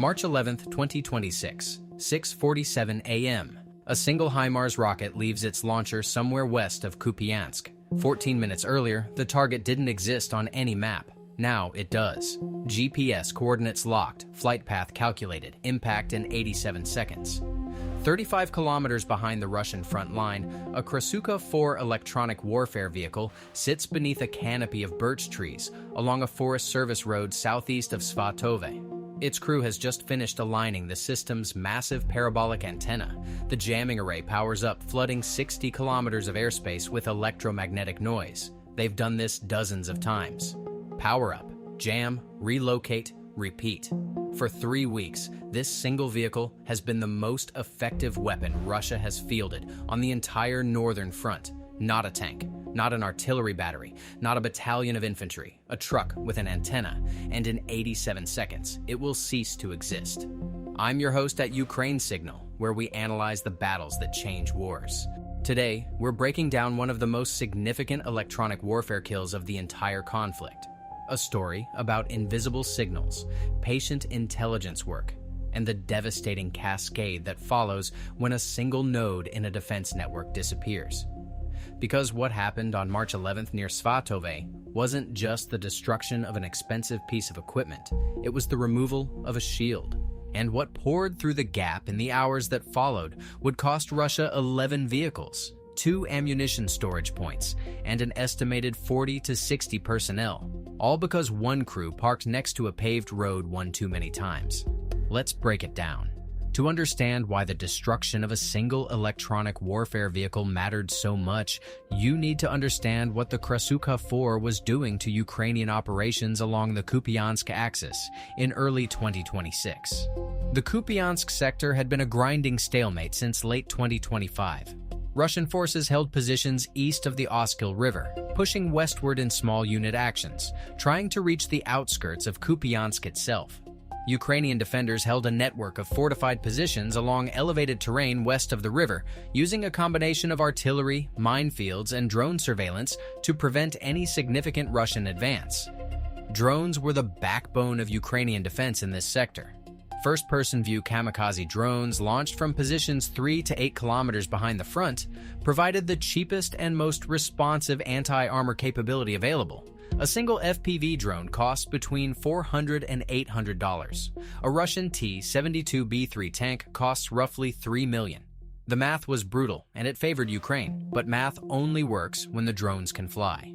March 11, 2026, 6:47 a.m. A single HIMARS rocket leaves its launcher somewhere west of Kupiansk. 14 minutes earlier, the target didn't exist on any map. Now it does. GPS coordinates locked, flight path calculated, impact in 87 seconds. 35 kilometers behind the Russian front line, a Krasukha-4 electronic warfare vehicle sits beneath a canopy of birch trees along a Forest Service road southeast of Svatove. Its crew has just finished aligning the system's massive parabolic antenna. The jamming array powers up, flooding 60 kilometers of airspace with electromagnetic noise. They've done this dozens of times. Power up, jam, relocate, repeat. For 3 weeks, this single vehicle has been the most effective weapon Russia has fielded on the entire northern front. Not a tank, not an artillery battery, not a battalion of infantry, a truck with an antenna, and in 87 seconds, it will cease to exist. I'm your host at Ukraine Signal, where we analyze the battles that change wars. Today, we're breaking down one of the most significant electronic warfare kills of the entire conflict. A story about invisible signals, patient intelligence work, and the devastating cascade that follows when a single node in a defense network disappears. Because what happened on March 11th near Svatove wasn't just the destruction of an expensive piece of equipment, it was the removal of a shield. And what poured through the gap in the hours that followed would cost Russia 11 vehicles, 2 ammunition storage points, and an estimated 40 to 60 personnel, all because one crew parked next to a paved road one too many times. Let's break it down. To understand why the destruction of a single electronic warfare vehicle mattered so much, you need to understand what the Krasukha-4 was doing to Ukrainian operations along the Kupiansk axis in early 2026. The Kupiansk sector had been a grinding stalemate since late 2025. Russian forces held positions east of the Oskil River, pushing westward in small unit actions, trying to reach the outskirts of Kupiansk itself. Ukrainian defenders held a network of fortified positions along elevated terrain west of the river, using a combination of artillery, minefields, and drone surveillance to prevent any significant Russian advance. Drones were the backbone of Ukrainian defense in this sector. First-person view kamikaze drones launched from positions 3 to 8 kilometers behind the front provided the cheapest and most responsive anti-armor capability available. A single FPV drone costs between $400 and $800. A Russian T-72B3 tank costs roughly $3 million. The math was brutal, and it favored Ukraine, but math only works when the drones can fly.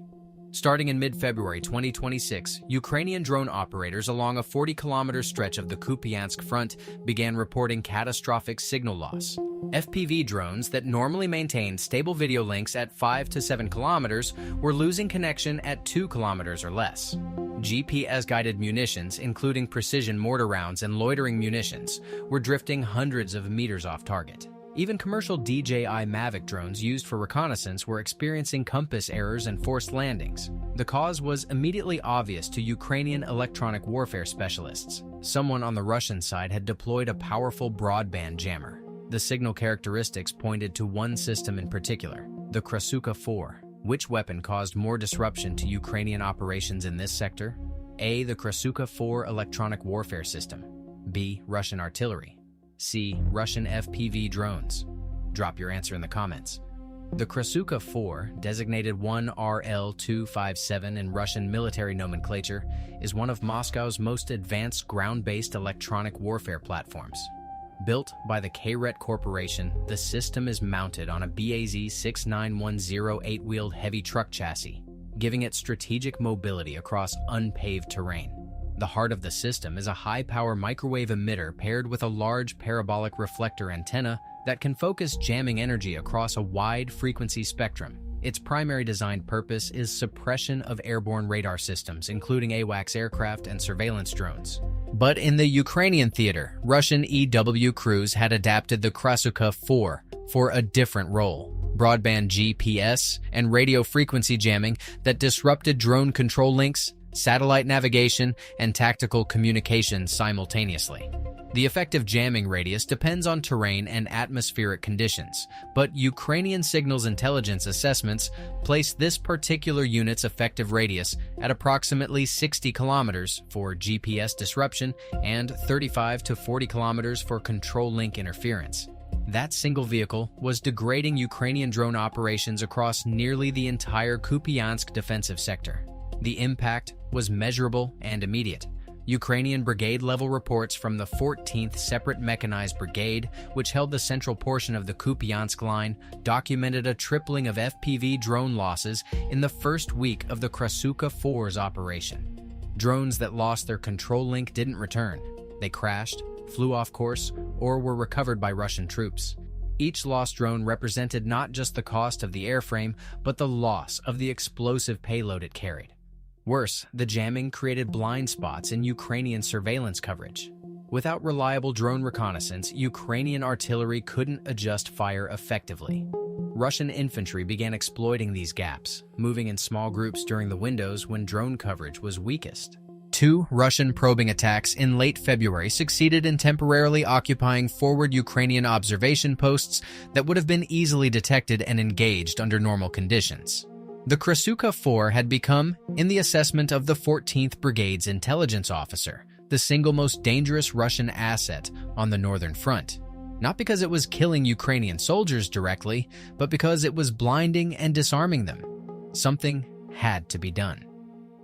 Starting in mid-February 2026, Ukrainian drone operators along a 40-kilometer stretch of the Kupiansk front began reporting catastrophic signal loss. FPV drones that normally maintain stable video links at 5 to 7 kilometers were losing connection at 2 kilometers or less. GPS-guided munitions, including precision mortar rounds and loitering munitions, were drifting hundreds of meters off target. Even commercial DJI Mavic drones used for reconnaissance were experiencing compass errors and forced landings. The cause was immediately obvious to Ukrainian electronic warfare specialists. Someone on the Russian side had deployed a powerful broadband jammer. The signal characteristics pointed to one system in particular, the Krasukha-4. Which weapon caused more disruption to Ukrainian operations in this sector? A. The Krasukha-4 electronic warfare system. B. Russian artillery. C. Russian FPV drones. Drop your answer in the comments. The Krasukha-4, designated 1RL-257 in Russian military nomenclature, is one of Moscow's most advanced ground-based electronic warfare platforms. Built by the KRET Corporation, the system is mounted on a BAZ 6910 8-wheeled heavy truck chassis, giving it strategic mobility across unpaved terrain. The heart of the system is a high-power microwave emitter paired with a large parabolic reflector antenna that can focus jamming energy across a wide frequency spectrum. Its primary design purpose is suppression of airborne radar systems, including AWACS aircraft and surveillance drones. But in the Ukrainian theater, Russian EW crews had adapted the Krasukha-4 for a different role: broadband GPS and radio frequency jamming that disrupted drone control links, satellite navigation, and tactical communications simultaneously. The effective jamming radius depends on terrain and atmospheric conditions, but Ukrainian signals intelligence assessments place this particular unit's effective radius at approximately 60 kilometers for GPS disruption and 35 to 40 kilometers for control link interference. That single vehicle was degrading Ukrainian drone operations across nearly the entire Kupiansk defensive sector. The impact was measurable and immediate. Ukrainian brigade-level reports from the 14th Separate Mechanized Brigade, which held the central portion of the Kupiansk line, documented a tripling of FPV drone losses in the first week of the Krasukha-4's operation. Drones that lost their control link didn't return. They crashed, flew off course, or were recovered by Russian troops. Each lost drone represented not just the cost of the airframe, but the loss of the explosive payload it carried. Worse, the jamming created blind spots in Ukrainian surveillance coverage. Without reliable drone reconnaissance, Ukrainian artillery couldn't adjust fire effectively. Russian infantry began exploiting these gaps, moving in small groups during the windows when drone coverage was weakest. 2 Russian probing attacks in late February succeeded in temporarily occupying forward Ukrainian observation posts that would have been easily detected and engaged under normal conditions. The Krasukha-4 had become, in the assessment of the 14th Brigade's intelligence officer, the single most dangerous Russian asset on the northern front. Not because it was killing Ukrainian soldiers directly, but because it was blinding and disarming them. Something had to be done.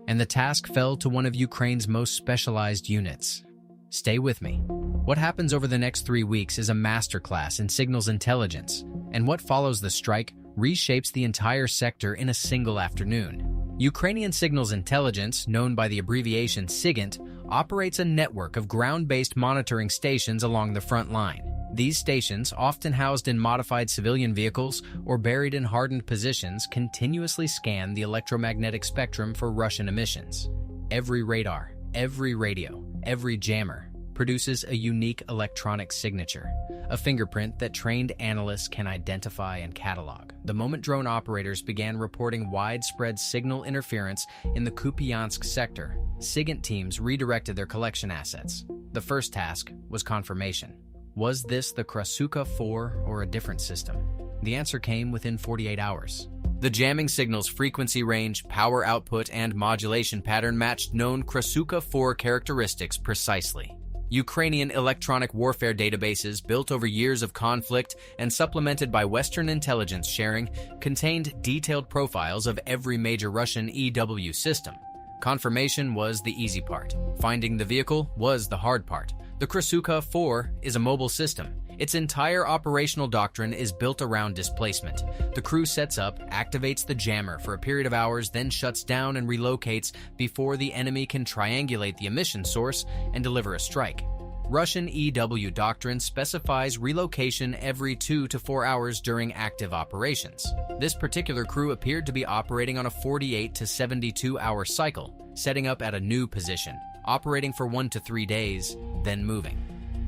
And the task fell to one of Ukraine's most specialized units. Stay with me. What happens over the next 3 weeks is a masterclass in signals intelligence, and what follows the strike reshapes the entire sector in a single afternoon. Ukrainian signals intelligence, known by the abbreviation SIGINT, operates a network of ground-based monitoring stations along the front line. These stations, often housed in modified civilian vehicles or buried in hardened positions, continuously scan the electromagnetic spectrum for Russian emissions. Every radar, every radio, every jammer produces a unique electronic signature, a fingerprint that trained analysts can identify and catalog. The moment drone operators began reporting widespread signal interference in the Kupiansk sector, SIGINT teams redirected their collection assets. The first task was confirmation. Was this the Krasukha-4 or a different system? The answer came within 48 hours. The jamming signal's frequency range, power output, and modulation pattern matched known Krasukha-4 characteristics precisely. Ukrainian electronic warfare databases, built over years of conflict and supplemented by Western intelligence sharing, contained detailed profiles of every major Russian EW system. Confirmation was the easy part. Finding the vehicle was the hard part. The Krasukha-4 is a mobile system. Its entire operational doctrine is built around displacement. The crew sets up, activates the jammer for a period of hours, then shuts down and relocates before the enemy can triangulate the emission source and deliver a strike. Russian EW doctrine specifies relocation every 2 to 4 hours during active operations. This particular crew appeared to be operating on a 48 to 72-hour cycle, setting up at a new position, operating for 1 to 3 days, then moving.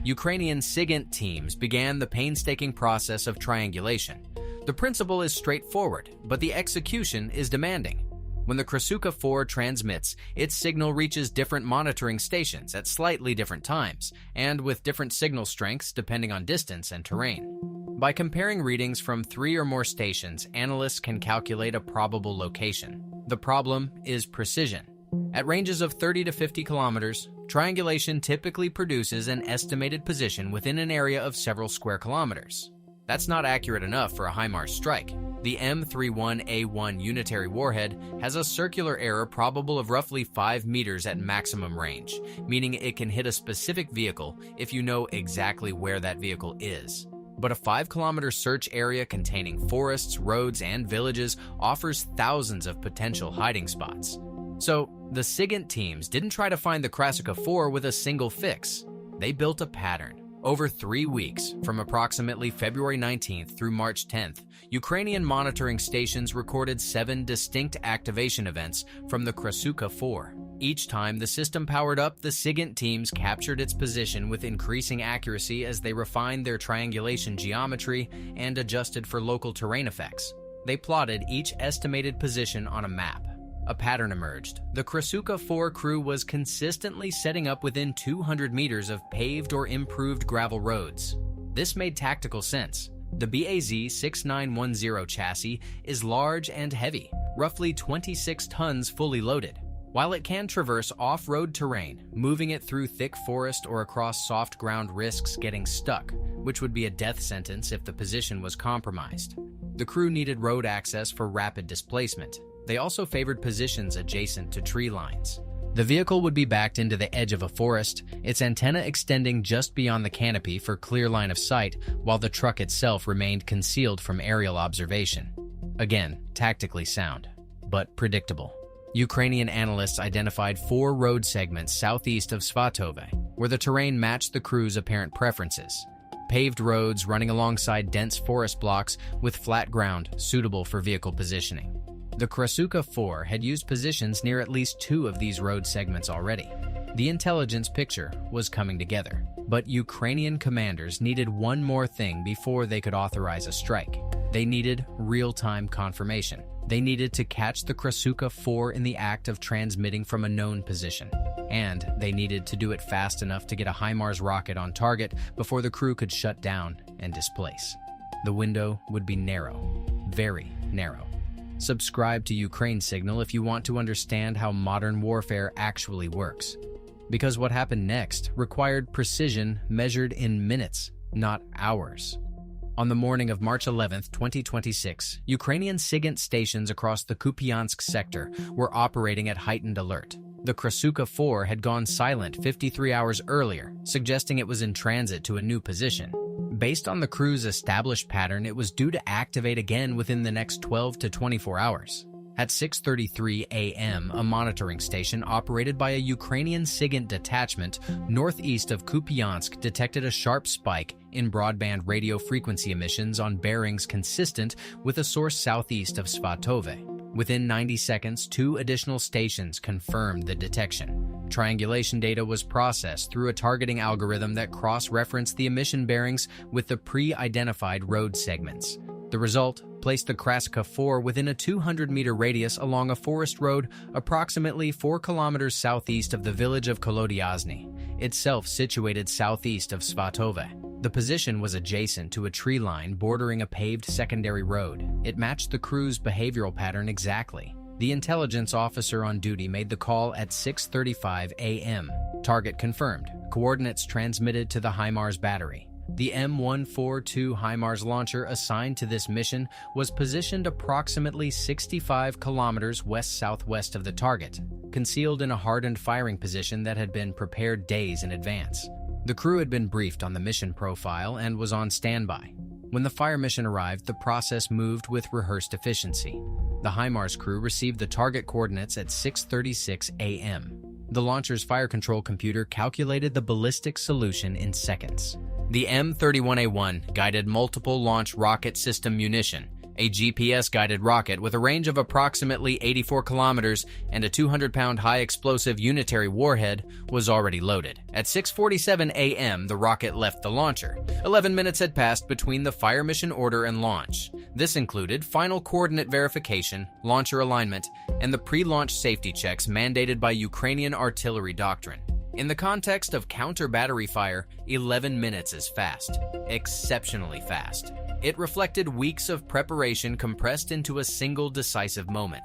Ukrainian SIGINT teams began the painstaking process of triangulation. The principle is straightforward, but the execution is demanding. When the Krasukha-4 transmits, its signal reaches different monitoring stations at slightly different times, and with different signal strengths depending on distance and terrain. By comparing readings from 3 or more stations, analysts can calculate a probable location. The problem is precision. At ranges of 30 to 50 kilometers, triangulation typically produces an estimated position within an area of several square kilometers. That's not accurate enough for a HIMARS strike. The M31A1 unitary warhead has a circular error probable of roughly 5 meters at maximum range, meaning it can hit a specific vehicle if you know exactly where that vehicle is. But a 5-kilometer search area containing forests, roads, and villages offers thousands of potential hiding spots. So, the SIGINT teams didn't try to find the Krasukha-4 with a single fix. They built a pattern. Over 3 weeks, from approximately February 19th through March 10th, Ukrainian monitoring stations recorded 7 distinct activation events from the Krasukha-4. Each time the system powered up, the SIGINT teams captured its position with increasing accuracy as they refined their triangulation geometry and adjusted for local terrain effects. They plotted each estimated position on a map. A pattern emerged. The Krasukha-4 crew was consistently setting up within 200 meters of paved or improved gravel roads. This made tactical sense. The BAZ-6910 chassis is large and heavy, roughly 26 tons fully loaded. While it can traverse off-road terrain, moving it through thick forest or across soft ground risks getting stuck, which would be a death sentence if the position was compromised. The crew needed road access for rapid displacement. They also favored positions adjacent to tree lines. The vehicle would be backed into the edge of a forest, its antenna extending just beyond the canopy for clear line of sight, while the truck itself remained concealed from aerial observation. Again, tactically sound, but predictable. Ukrainian analysts identified 4 road segments southeast of Svatove, where the terrain matched the crew's apparent preferences. Paved roads running alongside dense forest blocks with flat ground suitable for vehicle positioning. The Krasukha-4 had used positions near at least 2 of these road segments already. The intelligence picture was coming together, but Ukrainian commanders needed one more thing before they could authorize a strike. They needed real-time confirmation. They needed to catch the Krasukha-4 in the act of transmitting from a known position. And they needed to do it fast enough to get a HIMARS rocket on target before the crew could shut down and displace. The window would be narrow, very narrow. Subscribe to Ukraine Signal if you want to understand how modern warfare actually works. Because what happened next required precision measured in minutes, not hours. On the morning of March 11, 2026, Ukrainian SIGINT stations across the Kupiansk sector were operating at heightened alert. The Krasukha-4 had gone silent 53 hours earlier, suggesting it was in transit to a new position. Based on the crew's established pattern, it was due to activate again within the next 12 to 24 hours. At 6:33 a.m., a monitoring station operated by a Ukrainian SIGINT detachment northeast of Kupiansk detected a sharp spike in broadband radio frequency emissions on bearings consistent with a source southeast of Svatove. Within 90 seconds, 2 additional stations confirmed the detection. Triangulation data was processed through a targeting algorithm that cross-referenced the emission bearings with the pre-identified road segments. The result placed the Krasukha-4 within a 200-meter radius along a forest road approximately 4 kilometers southeast of the village of Kolodiazny, itself situated southeast of Svatove. The position was adjacent to a tree line bordering a paved secondary road. It matched the crew's behavioral pattern exactly. The intelligence officer on duty made the call at 6:35 a.m. Target confirmed. Coordinates transmitted to the HIMARS battery. The M142 HIMARS launcher assigned to this mission was positioned approximately 65 kilometers west-southwest of the target, concealed in a hardened firing position that had been prepared days in advance. The crew had been briefed on the mission profile and was on standby. When the fire mission arrived, the process moved with rehearsed efficiency. The HIMARS crew received the target coordinates at 6:36 a.m. The launcher's fire control computer calculated the ballistic solution in seconds. The M31A1 guided multiple launch rocket system munition, a GPS-guided rocket with a range of approximately 84 kilometers and a 200-pound high-explosive unitary warhead, was already loaded. At 6:47 a.m., the rocket left the launcher. 11 minutes had passed between the fire mission order and launch. This included final coordinate verification, launcher alignment, and the pre-launch safety checks mandated by Ukrainian artillery doctrine. In the context of counter-battery fire, 11 minutes is fast. Exceptionally fast. It reflected weeks of preparation compressed into a single decisive moment.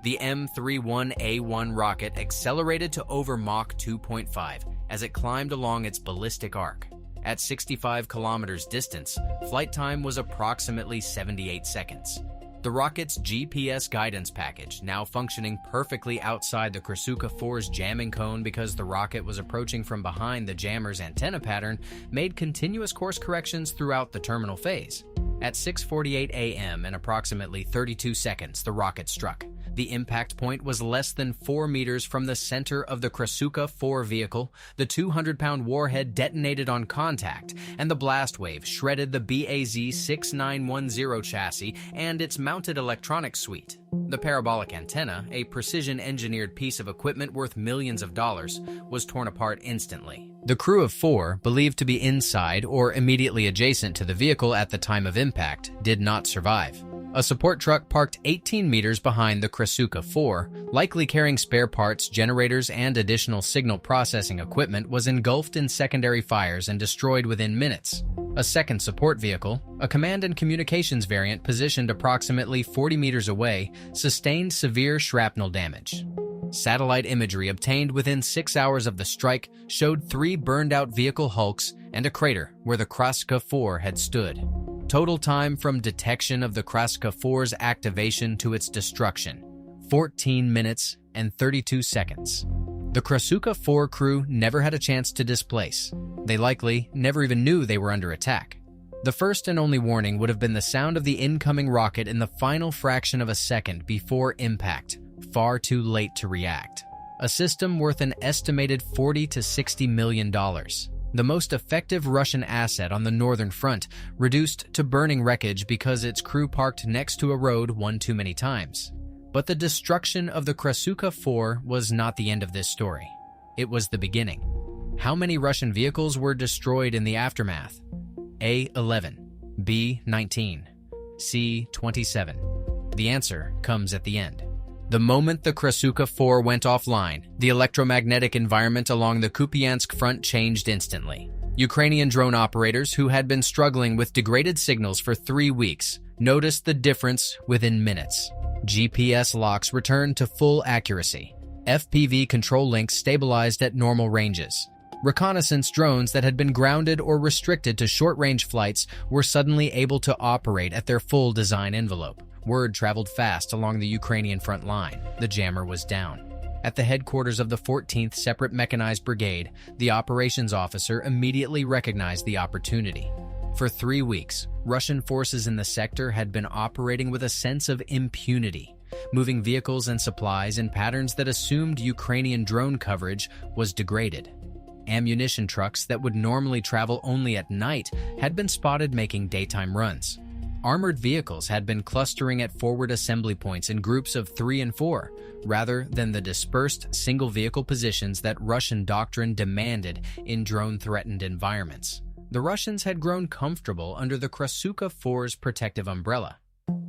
The M31A1 rocket accelerated to over Mach 2.5 as it climbed along its ballistic arc. At 65 kilometers distance, flight time was approximately 78 seconds. The rocket's GPS guidance package, now functioning perfectly outside the Krasukha-4's jamming cone because the rocket was approaching from behind the jammer's antenna pattern, made continuous course corrections throughout the terminal phase. At 6:48 a.m. and approximately 32 seconds, the rocket struck. The impact point was less than 4 meters from the center of the Krasukha-4 vehicle. The 200-pound warhead detonated on contact, and the blast wave shredded the BAZ-6910 chassis and its mounted electronics suite. The parabolic antenna, a precision-engineered piece of equipment worth millions of dollars, was torn apart instantly. The crew of 4, believed to be inside or immediately adjacent to the vehicle at the time of impact, did not survive. A support truck parked 18 meters behind the Krasukha-4, likely carrying spare parts, generators, and additional signal processing equipment, was engulfed in secondary fires and destroyed within minutes. A second support vehicle, a command and communications variant positioned approximately 40 meters away, sustained severe shrapnel damage. Satellite imagery obtained within 6 hours of the strike showed 3 burned-out vehicle hulks and a crater where the Krasukha-4 had stood. Total time from detection of the Krasukha-4's activation to its destruction, 14 minutes and 32 seconds. The Krasukha-4 crew never had a chance to displace. They likely never even knew they were under attack. The first and only warning would have been the sound of the incoming rocket in the final fraction of a second before impact, far too late to react. A system worth an estimated $40 to $60 million. The most effective Russian asset on the northern front, reduced to burning wreckage because its crew parked next to a road one too many times. But the destruction of the Krasukha-4 was not the end of this story. It was the beginning. How many Russian vehicles were destroyed in the aftermath? A. 11, B. 19, C. 27. The answer comes at the end. The moment the Krasukha-4 went offline, the electromagnetic environment along the Kupiansk front changed instantly. Ukrainian drone operators who had been struggling with degraded signals for 3 weeks noticed the difference within minutes. GPS locks returned to full accuracy. FPV control links stabilized at normal ranges. Reconnaissance drones that had been grounded or restricted to short-range flights were suddenly able to operate at their full design envelope. Word traveled fast along the Ukrainian front line. The jammer was down. At the headquarters of the 14th Separate Mechanized Brigade, the operations officer immediately recognized the opportunity. For 3 weeks, Russian forces in the sector had been operating with a sense of impunity, moving vehicles and supplies in patterns that assumed Ukrainian drone coverage was degraded. Ammunition trucks that would normally travel only at night had been spotted making daytime runs. Armored vehicles had been clustering at forward assembly points in groups of 3 and 4, rather than the dispersed single-vehicle positions that Russian doctrine demanded in drone-threatened environments. The Russians had grown comfortable under the Krasukha-4's protective umbrella.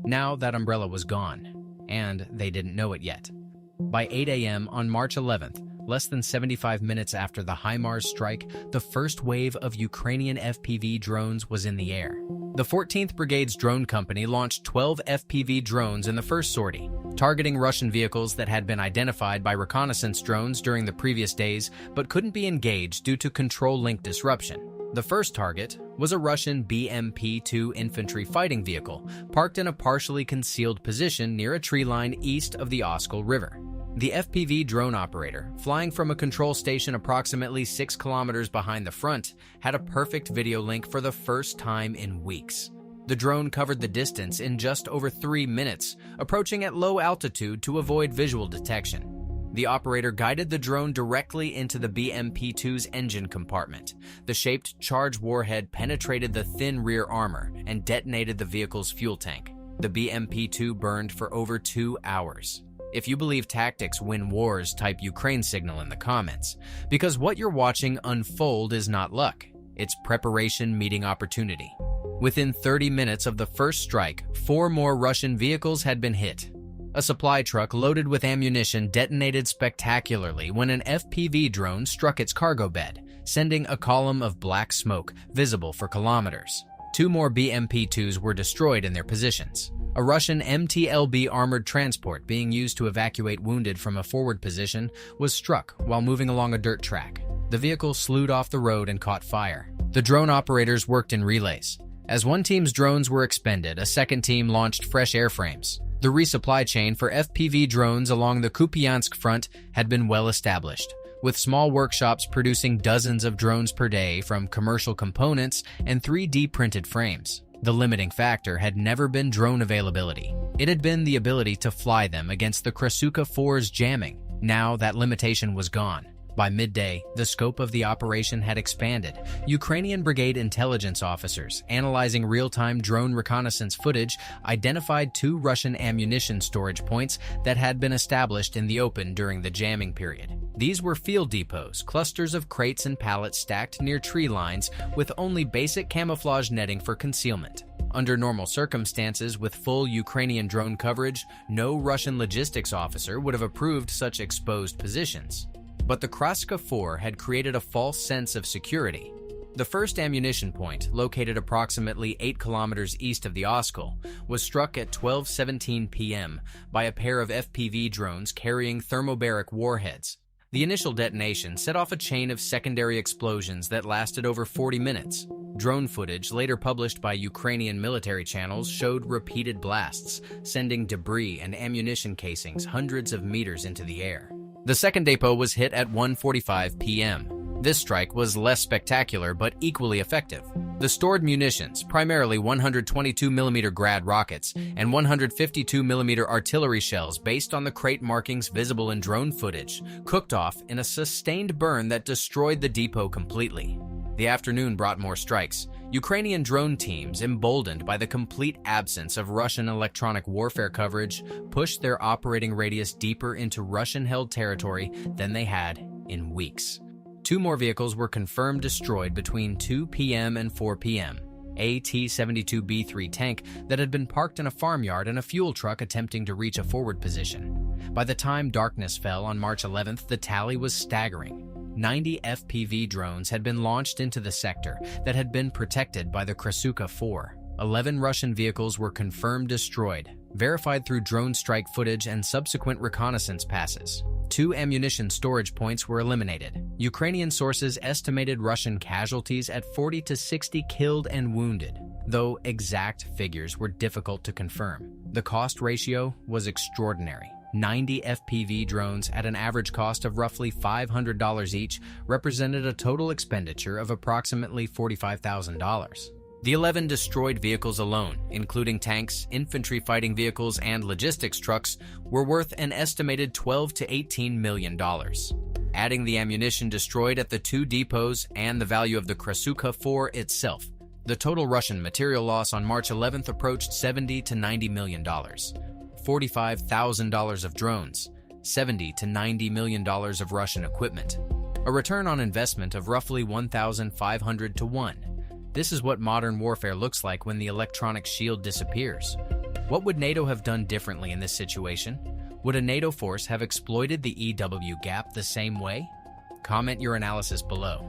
Now that umbrella was gone, and they didn't know it yet. By 8 a.m. on March 11th, less than 75 minutes after the HIMARS strike, the first wave of Ukrainian FPV drones was in the air. The 14th Brigade's drone company launched 12 FPV drones in the first sortie, targeting Russian vehicles that had been identified by reconnaissance drones during the previous days but couldn't be engaged due to control link disruption. The first target was a Russian BMP-2 infantry fighting vehicle parked in a partially concealed position near a tree line east of the Oskol River. The FPV drone operator, flying from a control station approximately 6 kilometers behind the front, had a perfect video link for the first time in weeks. The drone covered the distance in just over 3 minutes, approaching at low altitude to avoid visual detection. The operator guided the drone directly into the BMP-2's engine compartment. The shaped charge warhead penetrated the thin rear armor and detonated the vehicle's fuel tank. The BMP-2 burned for over 2 hours. If you believe tactics win wars, type Ukraine signal in the comments, because what you're watching unfold is not luck. It's preparation meeting opportunity. Within 30 minutes of the first strike, 4 more Russian vehicles had been hit. A supply truck loaded with ammunition detonated spectacularly when an FPV drone struck its cargo bed, sending a column of black smoke visible for kilometers. 2 more BMP-2s were destroyed in their positions. A Russian MTLB armored transport being used to evacuate wounded from a forward position was struck while moving along a dirt track. The vehicle slewed off the road and caught fire. The drone operators worked in relays. As one team's drones were expended, a second team launched fresh airframes. The resupply chain for FPV drones along the Kupiansk front had been well established, with small workshops producing dozens of drones per day from commercial components and 3D printed frames. The limiting factor had never been drone availability. It had been the ability to fly them against the Krasukha-4's jamming. Now that limitation was gone. By midday, the scope of the operation had expanded. Ukrainian brigade intelligence officers, analyzing real-time drone reconnaissance footage, identified 2 Russian ammunition storage points that had been established in the open during the jamming period. These were field depots, clusters of crates and pallets stacked near tree lines with only basic camouflage netting for concealment. Under normal circumstances, with full Ukrainian drone coverage, no Russian logistics officer would have approved such exposed positions. But the Krasukha-4 had created a false sense of security. The first ammunition point, located approximately 8 kilometers east of the Oskol, was struck at 12:17 p.m. by a pair of FPV drones carrying thermobaric warheads. The initial detonation set off a chain of secondary explosions that lasted over 40 minutes. Drone footage later published by Ukrainian military channels showed repeated blasts, sending debris and ammunition casings hundreds of meters into the air. The second depot was hit at 1:45 p.m. This strike was less spectacular but equally effective. The stored munitions, primarily 122mm Grad rockets and 152mm artillery shells based on the crate markings visible in drone footage, cooked off in a sustained burn that destroyed the depot completely. The afternoon brought more strikes. Ukrainian drone teams, emboldened by the complete absence of Russian electronic warfare coverage, pushed their operating radius deeper into Russian-held territory than they had in weeks. 2 more vehicles were confirmed destroyed between 2 p.m. and 4 p.m. A T-72B3 tank that had been parked in a farmyard and a fuel truck attempting to reach a forward position. By the time darkness fell on March 11th, the tally was staggering. 90 FPV drones had been launched into the sector that had been protected by the Krasukha-4. 11 Russian vehicles were confirmed destroyed, verified through drone strike footage and subsequent reconnaissance passes. 2 ammunition storage points were eliminated. Ukrainian sources estimated Russian casualties at 40 to 60 killed and wounded, though exact figures were difficult to confirm. The cost ratio was extraordinary. 90 FPV drones at an average cost of roughly $500 each represented a total expenditure of approximately $45,000. The 11 destroyed vehicles alone, including tanks, infantry fighting vehicles, and logistics trucks, were worth an estimated $12 to $18 million. Adding the ammunition destroyed at the 2 depots and the value of the Krasukha-4 itself, the total Russian material loss on March 11th approached $70 to $90 million. $45,000 of drones, $70 to $90 million of Russian equipment. A return on investment of roughly 1,500 to 1. This is what modern warfare looks like when the electronic shield disappears. What would NATO have done differently in this situation? Would a NATO force have exploited the EW gap the same way? Comment your analysis below.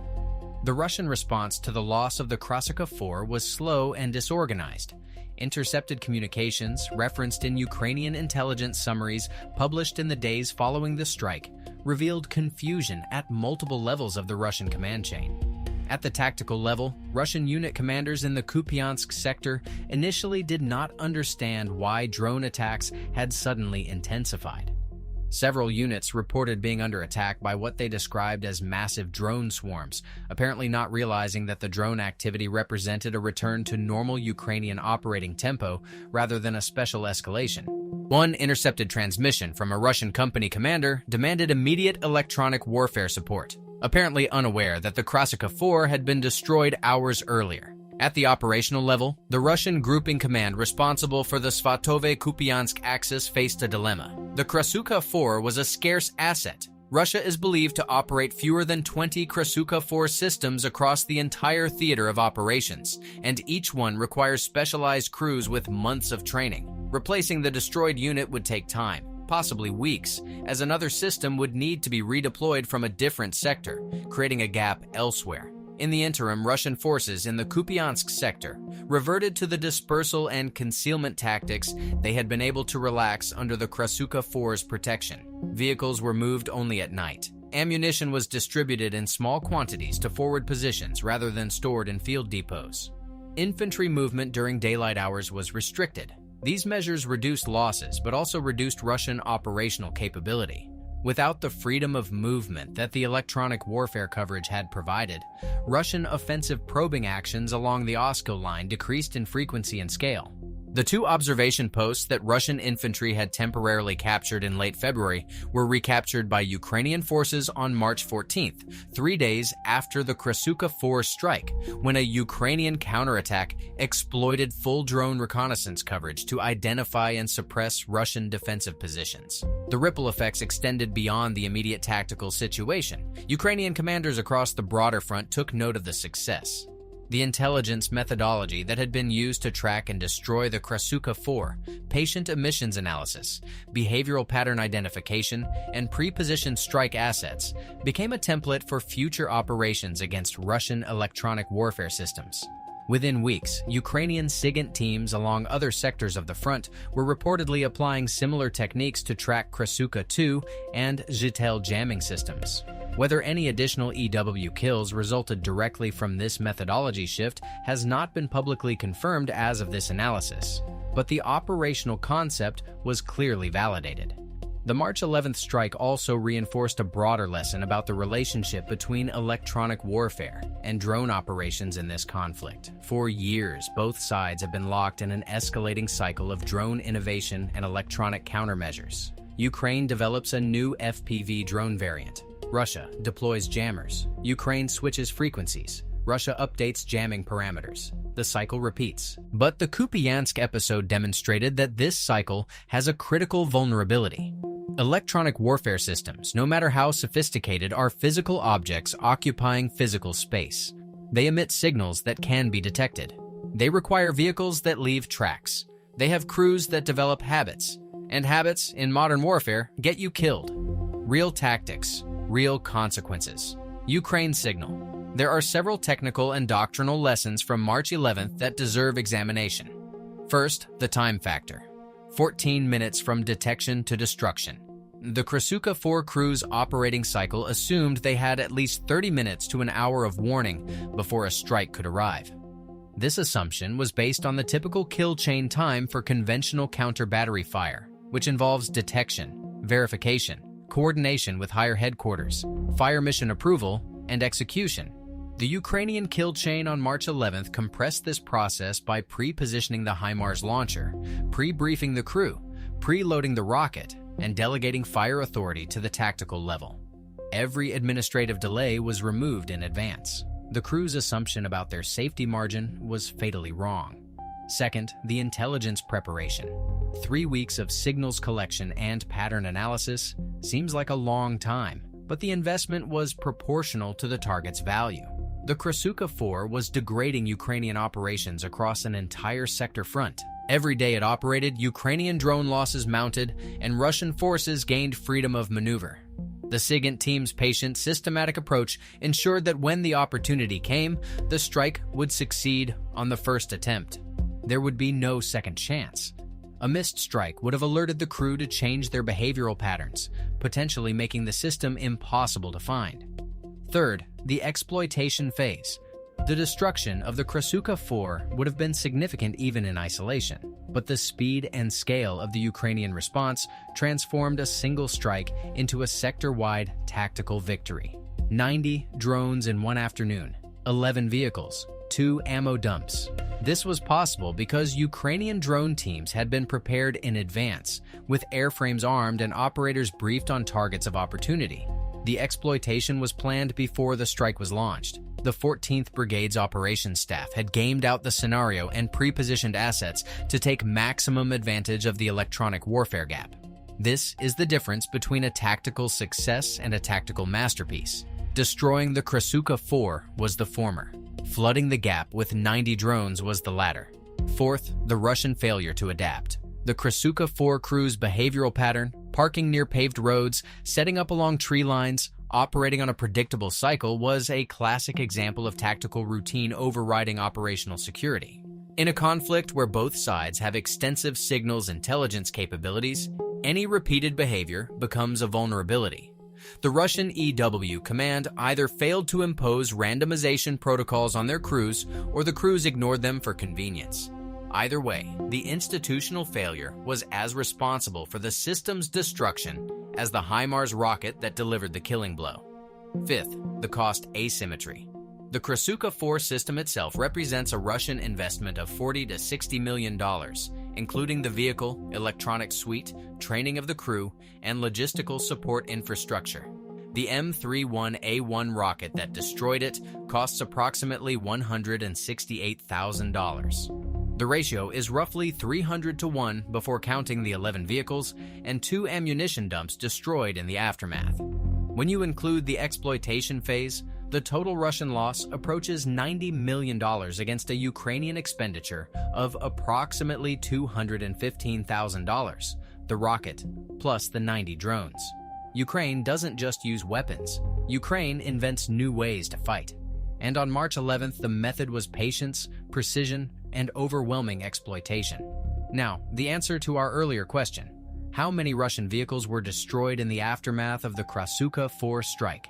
The Russian response to the loss of the Krasukha-4 was slow and disorganized. Intercepted communications, referenced in Ukrainian intelligence summaries published in the days following the strike, revealed confusion at multiple levels of the Russian command chain. At the tactical level, Russian unit commanders in the Kupiansk sector initially did not understand why drone attacks had suddenly intensified. Several units reported being under attack by what they described as massive drone swarms, apparently not realizing that the drone activity represented a return to normal Ukrainian operating tempo rather than a special escalation. One intercepted transmission from a Russian company commander demanded immediate electronic warfare support, apparently unaware that the Krasukha-4 had been destroyed hours earlier. At the operational level, the Russian grouping command responsible for the Svatove-Kupiansk axis faced a dilemma. The Krasukha-4 was a scarce asset. Russia is believed to operate fewer than 20 Krasukha-4 systems across the entire theater of operations, and each one requires specialized crews with months of training. Replacing the destroyed unit would take time, possibly weeks, as another system would need to be redeployed from a different sector, creating a gap elsewhere. In the interim, Russian forces in the Kupiansk sector reverted to the dispersal and concealment tactics they had been able to relax under the Krasukha-4's protection. Vehicles were moved only at night. Ammunition was distributed in small quantities to forward positions rather than stored in field depots. Infantry movement during daylight hours was restricted. These measures reduced losses but also reduced Russian operational capability. Without the freedom of movement that the electronic warfare coverage had provided, Russian offensive probing actions along the Oskol line decreased in frequency and scale. The 2 observation posts that Russian infantry had temporarily captured in late February were recaptured by Ukrainian forces on March 14th, 3 days after the Krasukha-4 strike, when a Ukrainian counterattack exploited full drone reconnaissance coverage to identify and suppress Russian defensive positions. The ripple effects extended beyond the immediate tactical situation. Ukrainian commanders across the broader front took note of the success. The intelligence methodology that had been used to track and destroy the Krasukha-4, patient emissions analysis, behavioral pattern identification, and pre-positioned strike assets, became a template for future operations against Russian electronic warfare systems. Within weeks, Ukrainian SIGINT teams along other sectors of the front were reportedly applying similar techniques to track Krasukha-2 and Zhytel jamming systems. Whether any additional EW kills resulted directly from this methodology shift has not been publicly confirmed as of this analysis, but the operational concept was clearly validated. The March 11th strike also reinforced a broader lesson about the relationship between electronic warfare and drone operations in this conflict. For years, both sides have been locked in an escalating cycle of drone innovation and electronic countermeasures. Ukraine develops a new FPV drone variant. Russia deploys jammers. Ukraine switches frequencies. Russia updates jamming parameters. The cycle repeats. But the Kupiansk episode demonstrated that this cycle has a critical vulnerability. Electronic warfare systems, no matter how sophisticated, are physical objects occupying physical space. They emit signals that can be detected. They require vehicles that leave tracks. They have crews that develop habits. And habits, in modern warfare, get you killed. Real tactics. Real consequences. Ukraine signal. There are several technical and doctrinal lessons from March 11th that deserve examination. First, the time factor. 14 minutes from detection to destruction. The Krasukha-4 crew's operating cycle assumed they had at least 30 minutes to an hour of warning before a strike could arrive. This assumption was based on the typical kill chain time for conventional counter-battery fire, which involves detection, verification, coordination with higher headquarters, fire mission approval, and execution. The Ukrainian kill chain on March 11th compressed this process by pre-positioning the HIMARS launcher, pre-briefing the crew, pre-loading the rocket, and delegating fire authority to the tactical level. Every administrative delay was removed in advance. The crew's assumption about their safety margin was fatally wrong. Second, the intelligence preparation. 3 weeks of signals collection and pattern analysis seems like a long time, but the investment was proportional to the target's value. The Krasukha-4 was degrading Ukrainian operations across an entire sector front. Every day it operated, Ukrainian drone losses mounted, and Russian forces gained freedom of maneuver. The SIGINT team's patient, systematic approach ensured that when the opportunity came, the strike would succeed on the first attempt. There would be no second chance. A missed strike would have alerted the crew to change their behavioral patterns, potentially making the system impossible to find. Third, the exploitation phase. The destruction of the Krasukha-4 would have been significant even in isolation, but the speed and scale of the Ukrainian response transformed a single strike into a sector-wide tactical victory. 90 drones in one afternoon, 11 vehicles, 2 ammo dumps. This was possible because Ukrainian drone teams had been prepared in advance, with airframes armed and operators briefed on targets of opportunity. The exploitation was planned before the strike was launched. The 14th Brigade's operations staff had gamed out the scenario and pre-positioned assets to take maximum advantage of the electronic warfare gap. This is the difference between a tactical success and a tactical masterpiece. Destroying the Krasukha-4 was the former. Flooding the gap with 90 drones was the latter. Fourth, the Russian failure to adapt. The Krasukha-4 crew's behavioral pattern, parking near paved roads, setting up along tree lines, operating on a predictable cycle, was a classic example of tactical routine overriding operational security. In a conflict where both sides have extensive signals intelligence capabilities, any repeated behavior becomes a vulnerability. The Russian EW command either failed to impose randomization protocols on their crews, or the crews ignored them for convenience. Either way, the institutional failure was as responsible for the system's destruction as the HIMARS rocket that delivered the killing blow. Fifth, the cost asymmetry. The Krasukha-4 system itself represents a Russian investment of $40 to $60 million, including the vehicle, electronic suite, training of the crew, and logistical support infrastructure. The M31A1 rocket that destroyed it costs approximately $168,000. The ratio is roughly 300 to 1 before counting the 11 vehicles and 2 ammunition dumps destroyed in the aftermath. When you include the exploitation phase, the total Russian loss approaches $90 million against a Ukrainian expenditure of approximately $215,000, the rocket, plus the 90 drones. Ukraine doesn't just use weapons. Ukraine invents new ways to fight. And on March 11th, the method was patience, precision, and overwhelming exploitation. Now, the answer to our earlier question: how many Russian vehicles were destroyed in the aftermath of the Krasukha-4 strike?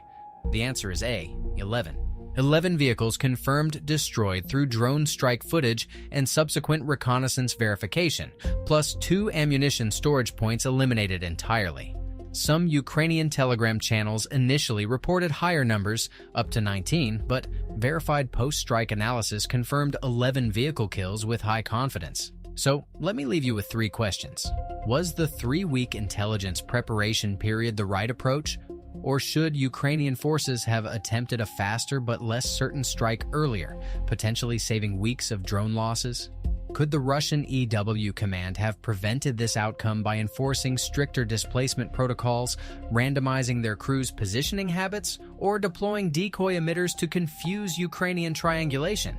The answer is A, 11. 11 vehicles confirmed destroyed through drone strike footage and subsequent reconnaissance verification, plus 2 ammunition storage points eliminated entirely. Some Ukrainian Telegram channels initially reported higher numbers, up to 19, but verified post-strike analysis confirmed 11 vehicle kills with high confidence. So, let me leave you with 3 questions. Was the 3-week intelligence preparation period the right approach? Or should Ukrainian forces have attempted a faster but less certain strike earlier, potentially saving weeks of drone losses? Could the Russian EW command have prevented this outcome by enforcing stricter displacement protocols, randomizing their crews' positioning habits, or deploying decoy emitters to confuse Ukrainian triangulation?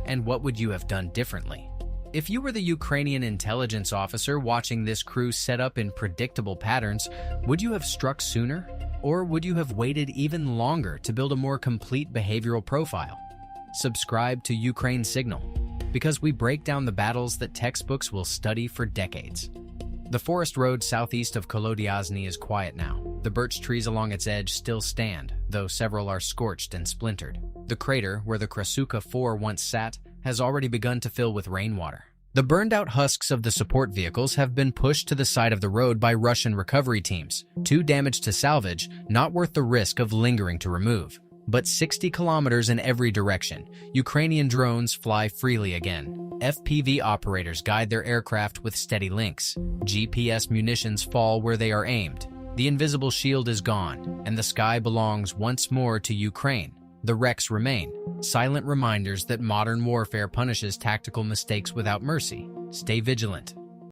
And what would you have done differently? If you were the Ukrainian intelligence officer watching this crew set up in predictable patterns, would you have struck sooner? Or would you have waited even longer to build a more complete behavioral profile? Subscribe to Ukraine Signal, because we break down the battles that textbooks will study for decades. The forest road southeast of Kolodiazny is quiet now. The birch trees along its edge still stand, though several are scorched and splintered. The crater, where the Krasukha-4 once sat, has already begun to fill with rainwater. The burned-out husks of the support vehicles have been pushed to the side of the road by Russian recovery teams, too damaged to salvage, not worth the risk of lingering to remove. But 60 kilometers in every direction, Ukrainian drones fly freely again. FPV operators guide their aircraft with steady links. GPS munitions fall where they are aimed. The invisible shield is gone, and the sky belongs once more to Ukraine. The wrecks remain, silent reminders that modern warfare punishes tactical mistakes without mercy. Stay vigilant.